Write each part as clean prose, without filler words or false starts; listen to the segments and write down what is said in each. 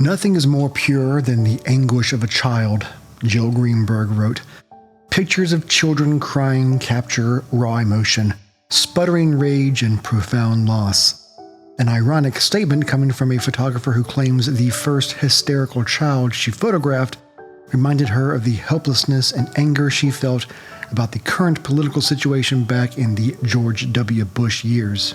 Nothing is more pure than the anguish of a child, Jill Greenberg wrote. Pictures of children crying capture raw emotion, sputtering rage, and profound loss. An ironic statement coming from a photographer who claims the first hysterical child she photographed reminded her of the helplessness and anger she felt about the current political situation back in the George W. Bush years.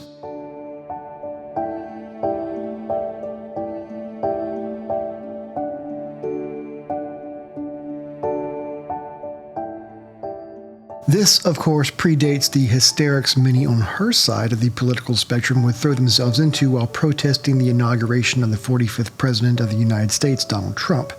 This, of course, predates the hysterics many on her side of the political spectrum would throw themselves into while protesting the inauguration of the 45th President of the United States, Donald Trump.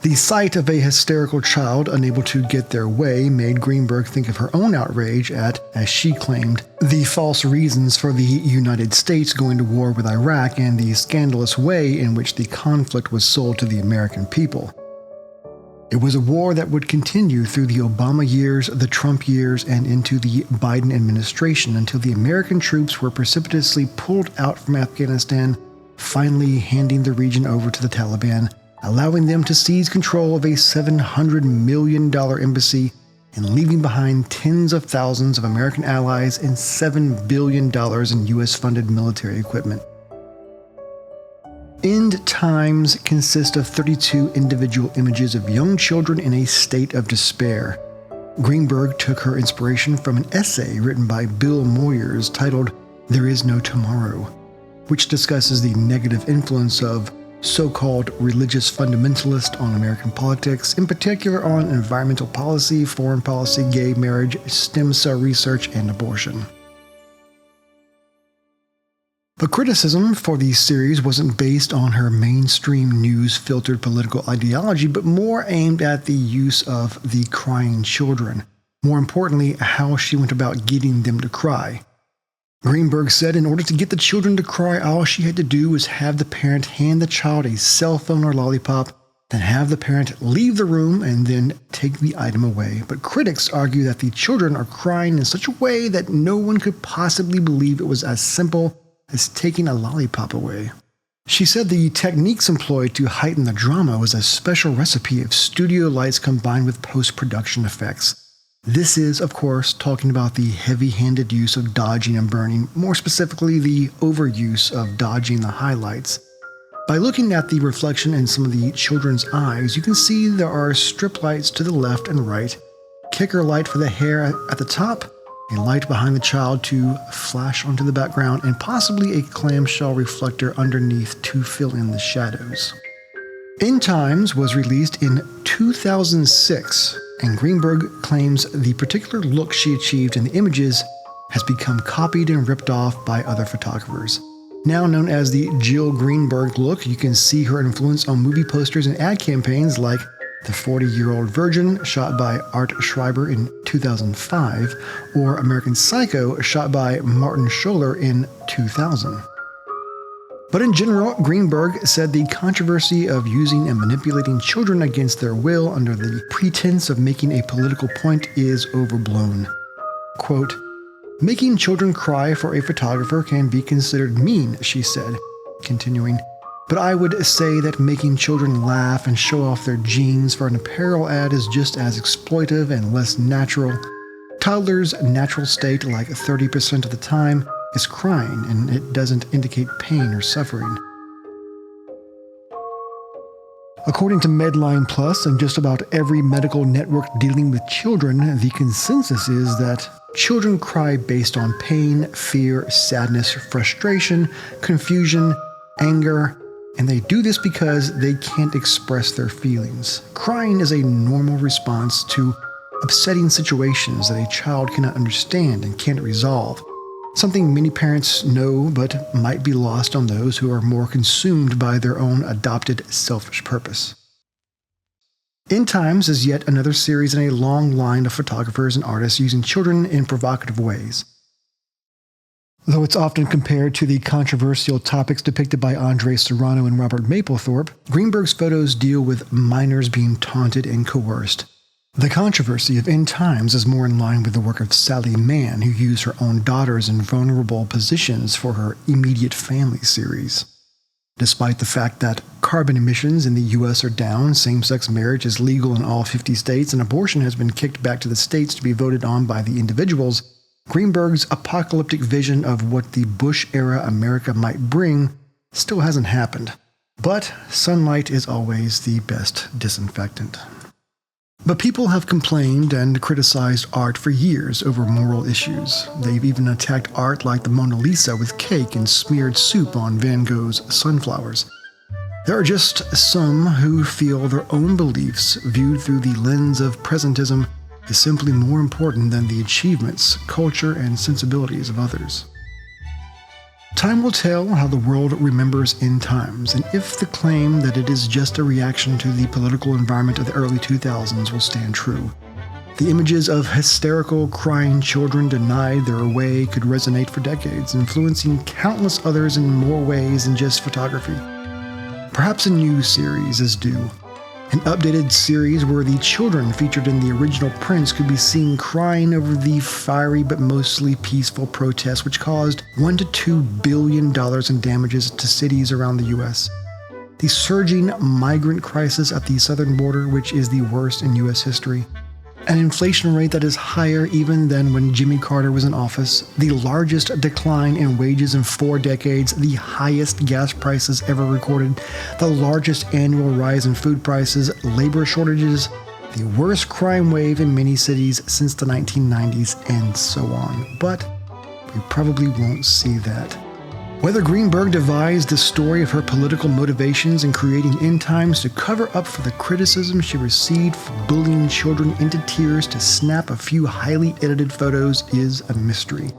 The sight of a hysterical child unable to get their way made Greenberg think of her own outrage at, as she claimed, the false reasons for the United States going to war with Iraq and the scandalous way in which the conflict was sold to the American people. It was a war that would continue through the Obama years, the Trump years, and into the Biden administration until the American troops were precipitously pulled out from Afghanistan, finally handing the region over to the Taliban, allowing them to seize control of a $700 million embassy and leaving behind tens of thousands of American allies and $7 billion in U.S.-funded military equipment. End Times consist of 32 individual images of young children in a state of despair. Greenberg took her inspiration from an essay written by Bill Moyers titled "There Is No Tomorrow," which discusses the negative influence of so-called religious fundamentalists on American politics, in particular on environmental policy, foreign policy, gay marriage, stem cell research, and abortion. The criticism for the series wasn't based on her mainstream news-filtered political ideology, but more aimed at the use of the crying children. More importantly, how she went about getting them to cry. Greenberg said in order to get the children to cry, all she had to do was have the parent hand the child a cell phone or lollipop, then have the parent leave the room and then take the item away. But critics argue that the children are crying in such a way that no one could possibly believe it was as simple as taking a lollipop away. She said the techniques employed to heighten the drama was a special recipe of studio lights combined with post-production effects. This is, of course, talking about the heavy-handed use of dodging and burning, more specifically the overuse of dodging the highlights. By looking at the reflection in some of the children's eyes, you can see there are strip lights to the left and right, kicker light for the hair at the top, a light behind the child to flash onto the background, and possibly a clamshell reflector underneath to fill in the shadows. End Times was released in 2006, and Greenberg claims the particular look she achieved in the images has become copied and ripped off by other photographers. Now known as the Jill Greenberg look, you can see her influence on movie posters and ad campaigns like The 40-Year-Old Virgin, shot by Art Schreiber in 2005, or American Psycho, shot by Martin Scholler in 2000. But in general, Greenberg said the controversy of using and manipulating children against their will under the pretense of making a political point is overblown. Quote, "Making children cry for a photographer can be considered mean," she said, continuing, "but I would say that making children laugh and show off their genes for an apparel ad is just as exploitive and less natural. Toddlers' natural state, like 30% of the time, is crying, and it doesn't indicate pain or suffering." According to Medline Plus and just about every medical network dealing with children, the consensus is that children cry based on pain, fear, sadness, frustration, confusion, anger, and they do this because they can't express their feelings. Crying is a normal response to upsetting situations that a child cannot understand and can't resolve, something many parents know but might be lost on those who are more consumed by their own adopted selfish purpose. End Times is yet another series in a long line of photographers and artists using children in provocative ways. Though it's often compared to the controversial topics depicted by Andre Serrano and Robert Mapplethorpe, Greenberg's photos deal with minors being taunted and coerced. The controversy of End Times is more in line with the work of Sally Mann, who used her own daughters in vulnerable positions for her Immediate Family series. Despite the fact that carbon emissions in the U.S. are down, same-sex marriage is legal in all 50 states, and abortion has been kicked back to the states to be voted on by the individuals, Greenberg's apocalyptic vision of what the Bush-era America might bring still hasn't happened. But sunlight is always the best disinfectant. But people have complained and criticized art for years over moral issues. They've even attacked art like the Mona Lisa with cake and smeared soup on Van Gogh's sunflowers. There are just some who feel their own beliefs, viewed through the lens of presentism, is simply more important than the achievements, culture, and sensibilities of others. Time will tell how the world remembers end times, and if the claim that it is just a reaction to the political environment of the early 2000s will stand true. The images of hysterical, crying children denied their way could resonate for decades, influencing countless others in more ways than just photography. Perhaps a new series is due. An updated series where the children featured in the original prints could be seen crying over the fiery but mostly peaceful protests which caused $1 to $2 billion in damages to cities around the U.S. The surging migrant crisis at the southern border, which is the worst in U.S. history. An inflation rate that is higher even than when Jimmy Carter was in office, the largest decline in wages in 4 decades, the highest gas prices ever recorded, the largest annual rise in food prices, labor shortages, the worst crime wave in many cities since the 1990s, and so on. But we probably won't see that. Whether Greenberg devised the story of her political motivations in creating end times to cover up for the criticism she received for bullying children into tears to snap a few highly edited photos is a mystery.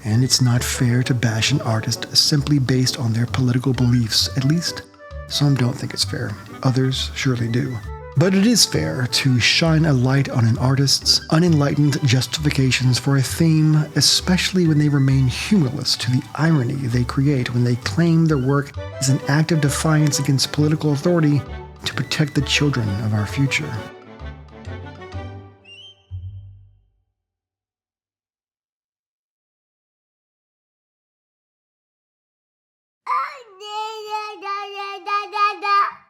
And it's not fair to bash an artist simply based on their political beliefs. At least, some don't think it's fair. Others surely do. But it is fair to shine a light on an artist's unenlightened justifications for a theme, especially when they remain humorless to the irony they create when they claim their work is an act of defiance against political authority to protect the children of our future.